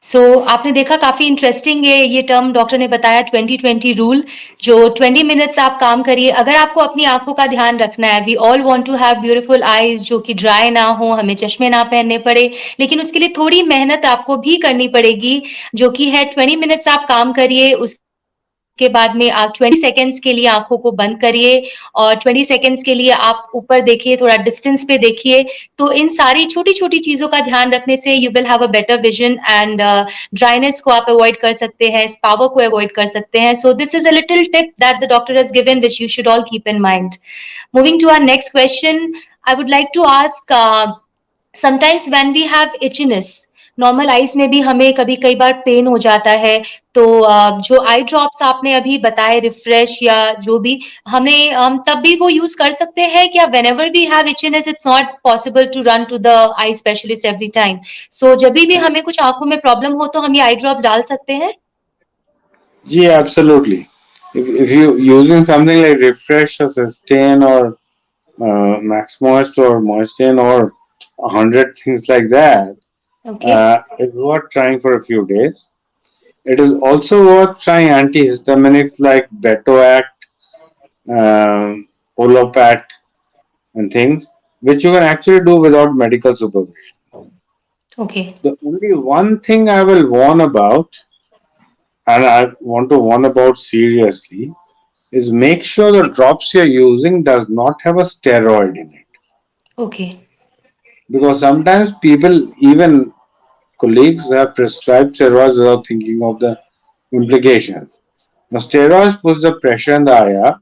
आपने देखा काफ़ी इंटरेस्टिंग है ये टर्म डॉक्टर ने बताया 20-20 रूल जो 20 मिनट्स आप काम करिए। अगर आपको अपनी आँखों का ध्यान रखना है, we all want to have beautiful eyes जो कि ड्राई ना हो, हमें चश्मे ना पहनने पड़े, लेकिन उसके लिए थोड़ी मेहनत आपको भी करनी पड़ेगी, जो कि है 20 मिनट्स आप काम करिए, उसके बाद में आप 20 सेकंड्स के लिए आँखों को बंद करिए और 20 सेकंड्स के लिए आप ऊपर देखिए, थोड़ा डिस्टेंस पे देखिए। तो इन सारी छोटी-छोटी चीज़ों का ध्यान रखने से you will have a better vision and dryness को आप अवॉइड कर सकते हैं, पावर को अवॉइड कर सकते हैं। So this is a little tip that the doctor has given which you should all keep in mind. Moving to our next question, I would like to ask, sometimes when we have itchiness, normal eyes में भी हमें कभी कई बार pen हो जाता है, तो जो आई ड्रॉप्स आपने अभी बताए रिफ्रेश या जो भी, हमें तब भी वो यूज कर सकते हैं क्या? Whenever we have itchiness it's not possible to run to the eye specialist every time, so जब भी हमें कुछ आंखों में प्रॉब्लम हो तो हम ये आई ड्रॉप्स डाल सकते हैं? Yeah, absolutely. If you using something like Refresh or Sustain or Max Moist or Moistain or 100 things like that, okay. it's worth trying for a few days. It is also worth trying antihistaminics like Betoact, Olopat, and things, which you can actually do without medical supervision. Okay. The only one thing I will warn about, and I want to warn about seriously, is make sure the drops you're using does not have a steroid in it. Okay. Because sometimes people, even colleagues, have prescribed steroids without thinking of the implications. Now, steroids push the pressure in the eye up.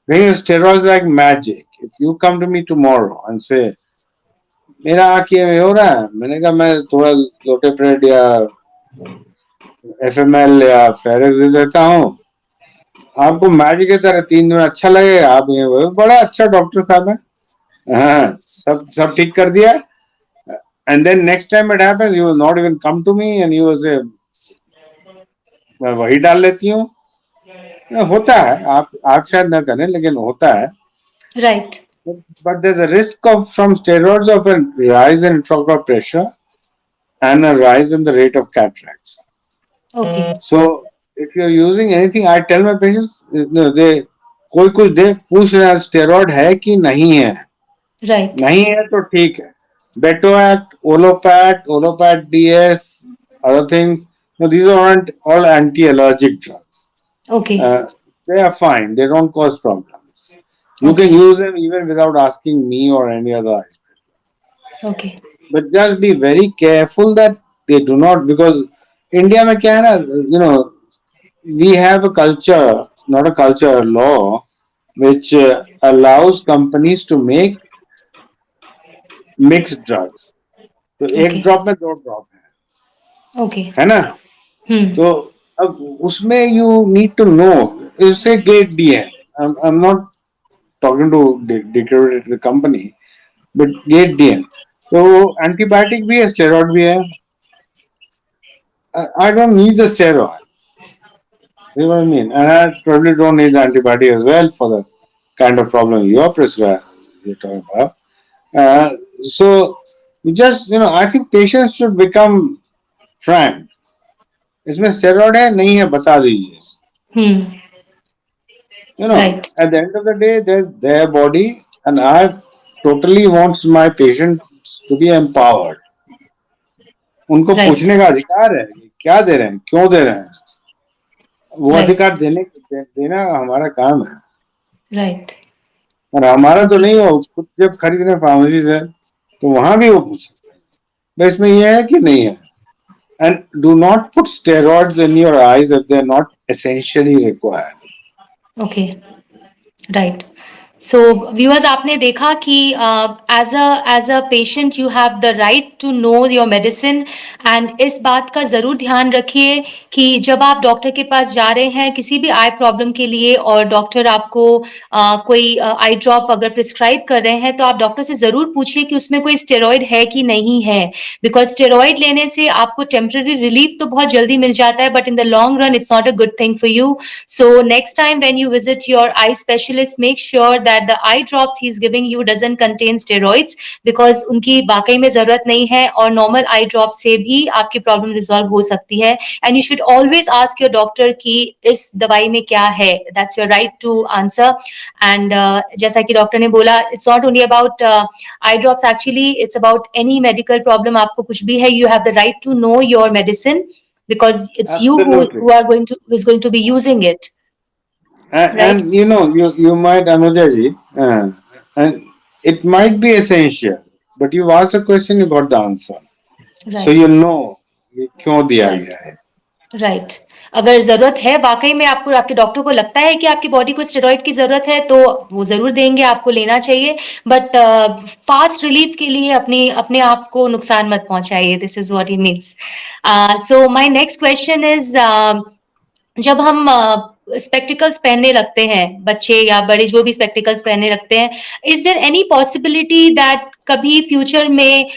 Because steroids like magic. If you come to me tomorrow and say, मेरा आँख ये हो रहा है, मैंने कहा मैं थोड़ा लोटेप्रेड या एफएमएल या फेरेक्स दे देता हूँ, आपको मैजिक की तरह 3 दिन में अच्छा लगेगा, आप ये बड़ा अच्छा डॉक्टर साहब है, हाँ सब सब ठीक कर दिया, and then next time it happens you will not even come to me and you will say मैं वही डाल लेती हूँ। होता है, आप शायद ना करें लेकिन होता है। Right. But there's a risk of from steroids of a rise in intraocular pressure and a rise in the rate of cataracts. Okay. So if you're using anything, I tell my patients, they कोई कुछ दे पूछ रहे हैं steroid है कि नहीं है, right. नहीं है तो ठीक है, Betoact, Olopat DS, other things, no, these aren't all anti-allergic drugs. Okay. They are fine, they don't cause problems. You okay. can use them even without asking me or any other eye specialist. Okay. But just be very careful that they do not, because India में क्या है ना, we have a culture, not a culture, a law, which allows companies to make mixed drugs. तो एक okay. Drop में 2 drop okay. है ना, हम्म। तो अब उसमें यू नीड टू नो, इससे ग्रेट डी है, I am not talking to discredit the company, but great D है, तो एंटीबायोटिक भी है, स्टेरॉइड भी है, I don't need the steroid. You know what I mean? And I probably don't need the antibiotic as well for the kind of problem you're prescribed, you're talking about. So you just, I think patients should become frank. इसमें steroid है नहीं है बता दीजिए. हम्म। Right. At the end of the day, there's their body, and I totally want my patients to be empowered. उनको right. पूछने का अधिकार है कि क्या दे रहे हैं, क्यों दे रहे हैं, वो राइट। अधिकार देना हमारा काम है, राइट। और हमारा तो ओके। नहीं हो, खुद जब खरीद रहे फार्मेसी से तो वहां भी वो पूछ सकते हैं भाई इसमें ये है कि नहीं है, and do not put steroids in your eyes if they are not essentially required. Okay. Right. So viewers, आपने देखा कि as a patient you have the right to know your medicine, and इस बात का ज़रूर ध्यान रखिए कि जब आप डॉक्टर के पास जा रहे हैं किसी भी आई प्रॉब्लम के लिए और डॉक्टर आपको कोई आई ड्रॉप अगर प्रिस्क्राइब कर रहे हैं तो आप डॉक्टर से ज़रूर पूछिए कि उसमें कोई स्टेरॉइड है कि नहीं है, बिकॉज स्टेरॉइड लेने से आपको टेम्पररी रिलीफ तो बहुत जल्दी मिल जाता है but in the long run it's not a good thing for you. So next time when you visit your eye specialist, make sure that the eye drops he is giving you doesn't contain steroids, because उनकी वाकई में जरूरत नहीं है, और normal आई drop से भी आपकी प्रॉब्लम रिजॉल्व हो सकती है. And you should always ask your doctor कि इस दवाई में क्या है. That's your right to answer. And जैसा कि डॉक्टर ने बोला, it's not only about eye drops, actually it's about any medical problem. आपको कुछ भी है, you have the right to know your medicine, because it's you Absolutely. who are going to who is going to be using it, right? And you know, you might, Anuja ji, and it might be essential, but you asked a question, you got the answer, so Right. you know ये क्यों दिया Right. गया है. Right. अगर जरूरत है वाकई में, आपको आपके डॉक्टर को लगता है कि आपकी बॉडी को स्टेरॉइड की जरूरत है, तो वो जरूर देंगे, आपको लेना चाहिए. बट फास्ट रिलीफ के लिए अपने आप को नुकसान मत पहुंचाइए. This is what he means. So my next question is, जब हम स्पेक्टिकल्स पहनने लगते हैं, बच्चे या बड़े जो भी स्पेक्टिकल्स पहनने लगते हैं, is there any possibility that कभी फ्यूचर में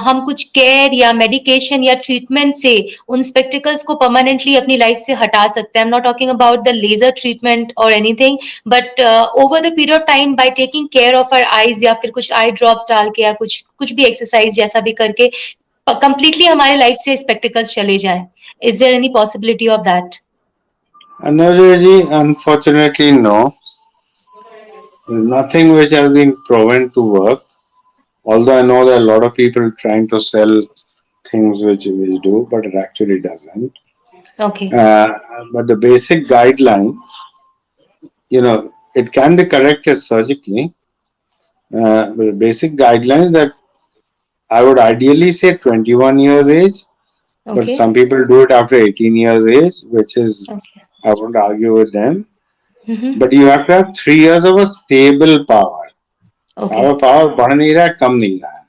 हम कुछ केयर या मेडिकेशन या ट्रीटमेंट से उन स्पेक्टिकल्स को परमानेंटली अपनी लाइफ से हटा सकते हैं? I am not talking about the laser treatment or anything, but over the period of time by taking care of our eyes, या फिर कुछ आई ड्रॉप्स डाल के, या कुछ भी एक्सरसाइज जैसा भी करके कंप्लीटली हमारे लाइफ से स्पेक्टिकल्स चले जाए. Is there any possibility of that? Anuja ji, unfortunately, no. Nothing which has been proven to work. Although I know there are a lot of people trying to sell things which do, but it actually doesn't. Okay. But the basic guideline, you know, it can be corrected surgically. But the basic guidelines that I would ideally say 21 years age, but Okay. some people do it after 18 years age, which is, Okay. I won't argue with them. Mm-hmm. But you have to have 3 years of a stable power. Okay. Power बढ़ नहीं रहा है, कम नहीं रहा है.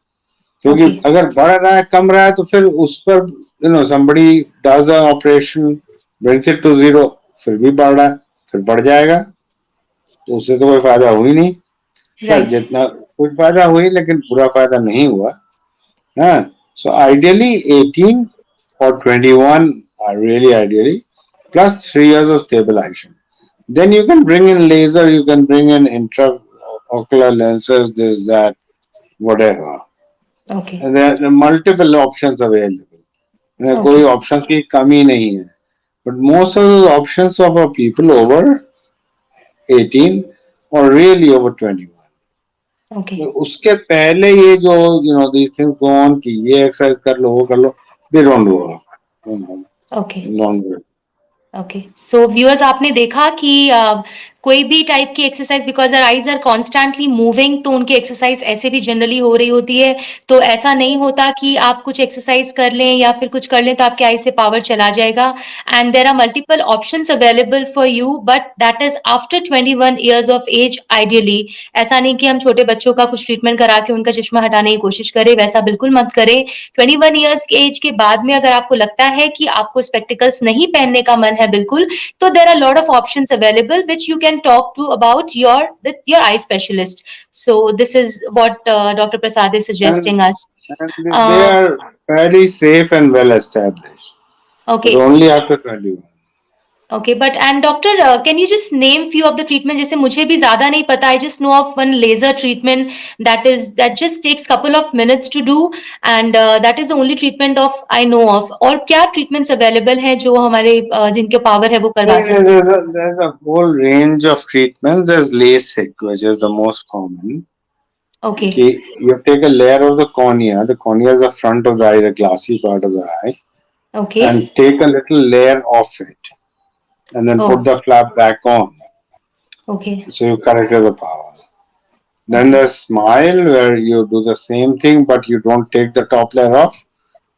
क्योंकि Okay. अगर बढ़ रहा है, कम रहा है, तो फिर उस पर somebody does an operation, brings it to zero, फिर भी बढ़ रहा है, फिर बढ़ जाएगा, तो उससे तो कोई फायदा हुई नहीं. Right. जितना कुछ फायदा हुई, लेकिन पूरा फायदा नहीं हुआ. हाँ, so ideally 18 or 21 are really ideally, plus 3 years of stabilization. Then you can bring in laser, you can bring in intraocular lenses, this, that, whatever. Okay. And there are multiple options available. Okay. कोई options की कमी नहीं है. But most of the options of our people over 18 or really over 21. Okay. उसके पहले ये जो these things go on कि ये exercise कर लो, वो कर लो, they don't work. Okay. Don't work. Okay. So viewers, आपने देखा कि कोई भी टाइप की exercise, because our eyes are constantly moving, तो उनकी एक्सरसाइज ऐसे भी जनरली हो रही होती है. तो ऐसा नहीं होता कि आप कुछ एक्सरसाइज कर लें या फिर कुछ कर लें तो आपके आई से पावर चला जाएगा. And there are multiple options available for you, but that is after 21 years of age ideally. ऐसा नहीं कि हम छोटे बच्चों का कुछ ट्रीटमेंट करा के उनका चश्मा हटाने की कोशिश करें, वैसा बिल्कुल मत करें. 21 ईयर्स के एज के बाद में अगर आपको लगता है कि आपको स्पेक्टिकल्स नहीं पहनने का मन है बिल्कुल, तो there are lot of options available which you can talk to about with your eye specialist. So this is what Dr. Prasad is suggesting us. And they are fairly safe and well established. Okay. But only after 21. Okay, but and doctor, can you just name few of the treatment? जैसे मुझे भी ज़्यादा नहीं पता, I just know of one laser treatment that just takes couple of minutes to do, and that is the only treatment of I know of. और क्या treatments available हैं जो हमारे जिनके power है वो करवा सकते हैं? There's a whole range of treatments. There's LASIK, which is the most common. Okay. You take a layer of the cornea. The cornea is the front of the eye, the glassy part of the eye. Okay. And take a little layer off it. And then put the flap back on. Okay. So you correct the power. Then there's SMILE, where you do the same thing, but you don't take the top layer off.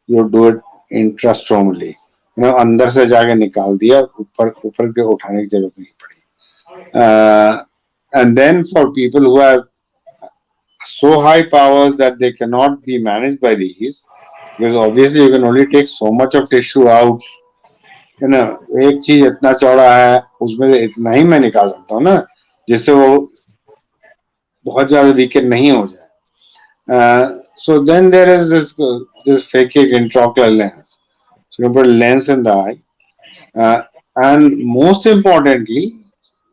You do it intrastromally. अंदर से जाके निकाल दिया, ऊपर के उठाने की जरूरत नहीं पड़ी. And then for people who have so high powers that they cannot be managed by these, because obviously you can only take so much of tissue out. एक चीज इतना चौड़ा है, उसमें से इतना ही मैं निकाल सकता हूँ ना, जिससे वो बहुत ज्यादा वीकेंड नहीं हो जाए. So then there is this phakic intraocular lens. So you put a lens in the eye, and most importantly,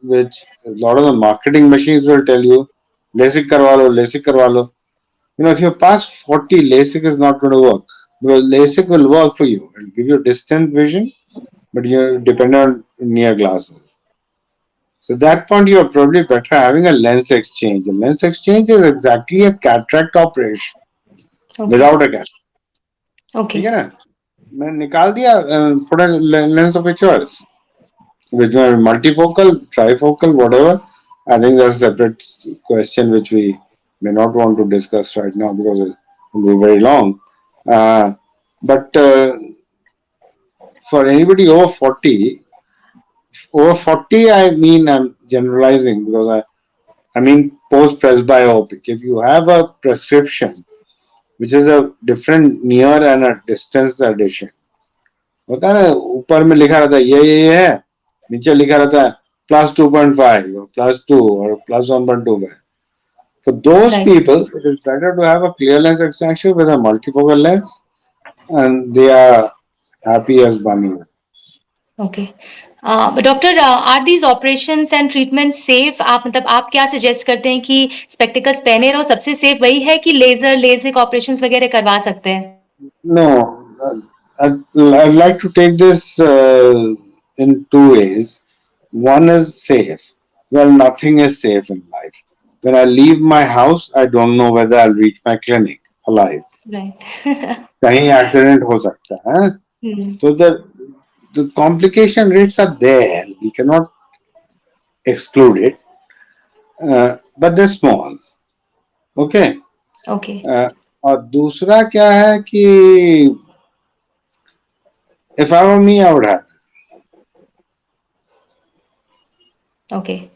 which a lot of the marketing machines will tell you, LASIK karwa lo, LASIK karwa lo. If you're past 40, LASIK is not going to work. Because LASIK will work for you. It'll give you distant vision, but you're dependent on near glasses. So at that point, you're probably better having a lens exchange. A lens exchange is exactly a cataract operation Okay. without a cataract. Okay. ठीक है ना? मैं निकाल दिया put a lens of a choice, which are multifocal, trifocal, whatever. I think that's a separate question which we may not want to discuss right now because it will be very long. But for anybody over 40, I mean, I'm generalizing because I mean post presbyopic. If you have a prescription which is a different near and a distance addition, होता है ना, ऊपर में लिखा रहता है ये है, नीचे लिखा रहता है +2.5 or +2 or +1.25. For those Right. people, it is better to have a clear lens extension with a multifocal lens, and they are happy as bunny. Okay. But doctor, are these operations and treatment safe? आप मतलब आप क्या suggest करते हैं कि spectacles पहने रहो, सबसे सेफ वही है कि लेजर लेजिक ऑपरेशंस वगैरह करवा सकते हैं? No, I'd like to take this in two ways. One is safe. Well, nothing is safe in life. When I leave my house, I don't know whether I'll reach my clinic alive. Right. कहीं accident हो सकता है. So the complication rates are there. We cannot exclude it, but they're small. Okay. Okay. और दूसरा क्या है कि if I were me, I would have. Okay.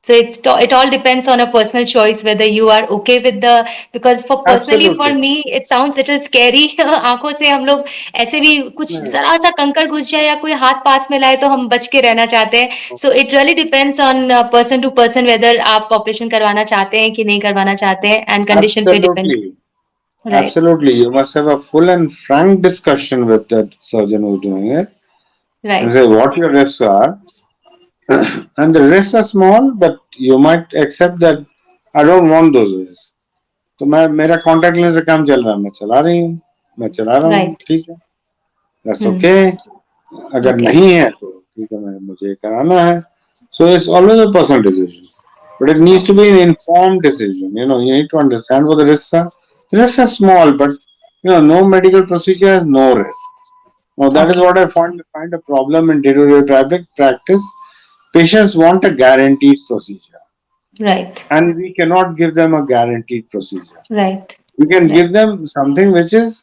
So it all depends on a personal choice whether you are okay with the, because for personally for Absolutely. me it sounds little scary. आंखों से हम लोग ऐसे भी कुछ जरा सा कंकड़ घुस जाए या कोई हाथ पास में लाए तो हम बच के रहना चाहते हैं. So it really depends on person to person whether आप ऑपरेशन करवाना चाहते हैं कि नहीं करवाना चाहते हैं, and condition पे depend. Absolutely. Right. Absolutely. You must have a full and frank discussion with that surgeon who's doing it and Right. say what your risks are. And the risks are small, but you might accept that I don't want those risks. तो मैं मेरा contact lens से काम चल रहा है, मैं चला रही हूँ, मैं चला रहा हूँ, Right. ठीक है, दैट्स Hmm. ओके. अगर Okay. नहीं है तो ठीक है, मुझे कराना है. So it's always a personal decision, but it needs to be an informed decision. You need to understand what the risks are. The risks are small, but no medical procedure has no risk. Now that is Okay. what I find a problem in day-to-day practice. Patients want a guaranteed procedure, Right. and we cannot give them a guaranteed procedure. Right. We can Right. give them something which is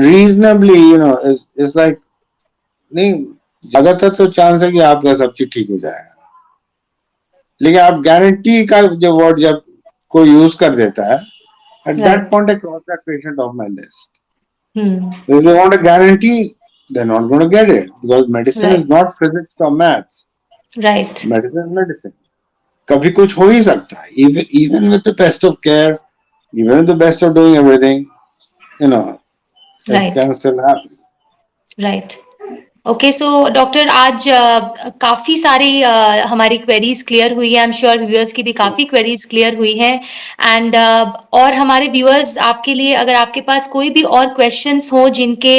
reasonably, is like, नहीं, ज्यादातर तो chance है कि आपका सब चीज ठीक हो जाएगा, लेकिन आप गारंटी का जो वर्ड जब कोई यूज कर देता है, at that Right. point I cross that patient off my list. Hmm. If they want a guarantee, they're not going to get it because medicine is Right. not physics or maths. Right. Medicine is medicine. कभी कुछ हो ही सकता है. Even with the best of care, even with the best of doing everything, it Right. can still happen. Right. Okay. So doctor, आज काफ़ी सारी हमारी queries clear हुई है. आई एम श्योर व्यूअर्स की भी काफ़ी क्वेरीज क्लियर हुई हैं. एंड और हमारे व्यूअर्स, आपके लिए अगर आपके पास कोई भी और क्वेश्चंस हो जिनके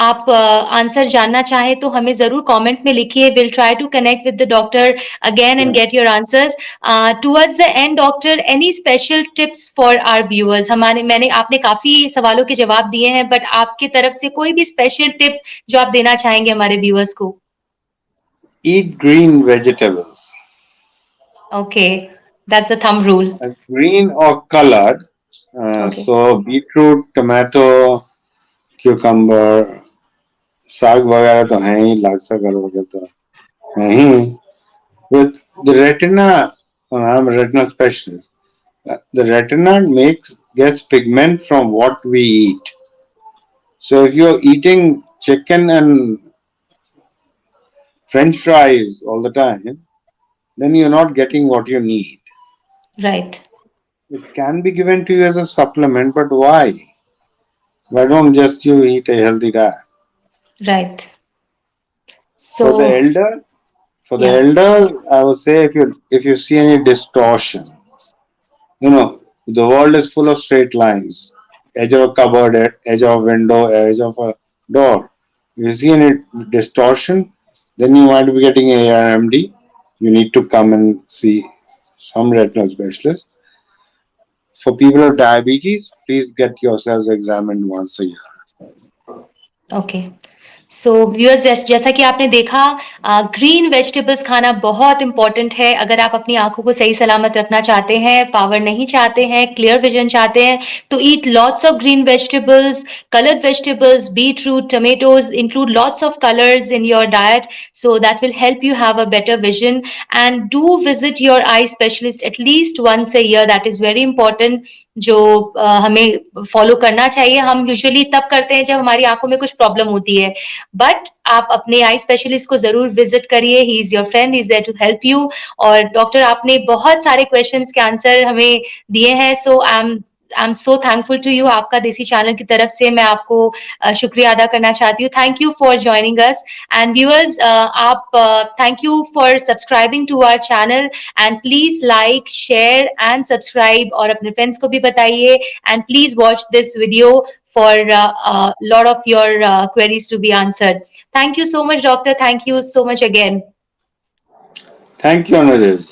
आप आंसर जानना चाहें तो हमें ज़रूर कमेंट में लिखिए. Will try to connect with the doctor again and get your answers. Towards the end doctor, any special tips for our viewers? आपने काफ़ी सवालों के जवाब दिए हैं, बट आपकी तरफ से कोई भी स्पेशल टिप जो आप देना चाहेंगे हमारे व्यूअर्स को? Eat green vegetables. Okay. That's the thumb rule. Green or colored. Okay. So beetroot, tomato, cucumber, साग वगैरह तो है ही, लाग साग वगैरह तो है ही. With the retina, I'm a retinal specialist. The retina gets pigment from what we eat. So if you're eating chicken and French fries all the time, then you're not getting what you need. Right. It can be given to you as a supplement, but why? Why don't just you eat a healthy diet? Right. For the so elder, For the Yeah. elders, I would say if you see any distortion, the world is full of straight lines. Edge of a cupboard, edge of a window, edge of a door. If you see any distortion, then you might be getting ARMD. You need to come and see some retinal specialist. For people with diabetes, please get yourselves examined once a year. Okay. So viewers, जैसा कि आपने देखा, green vegetables खाना बहुत important है। अगर आप अपनी आंखों को सही सलामत रखना चाहते हैं, पावर नहीं चाहते हैं, क्लियर विजन चाहते हैं, तो eat lots of green vegetables, coloured vegetables, beetroot, tomatoes, include lots of colours in your diet, so that will help you have a better vision. And do visit your eye specialist at least once a year. That is very important, जो हमें follow करना चाहिए। हम usually तब करते हैं जब हमारी आंखों में कुछ प्रॉब्लम होती है, बट आप अपने आई स्पेशलिस्ट को जरूर विजिट करिए। He is your friend, he is there to help you. और डॉक्टर, आपने बहुत सारे क्वेश्चंस के आंसर हमें दिए हैं, so I am so thankful to you. आपका देसी चैनल की तरफ से मैं आपको शुक्रिया अदा करना चाहती हूँ। Thank you for joining us. And viewers, आप thank you for subscribing to our channel, and please like, share and subscribe, और अपने फ्रेंड्स को भी बताइए। And please watch this video for a lot of your queries to be answered. Thank you so much, doctor. Thank you so much again. Thank you, Anuj.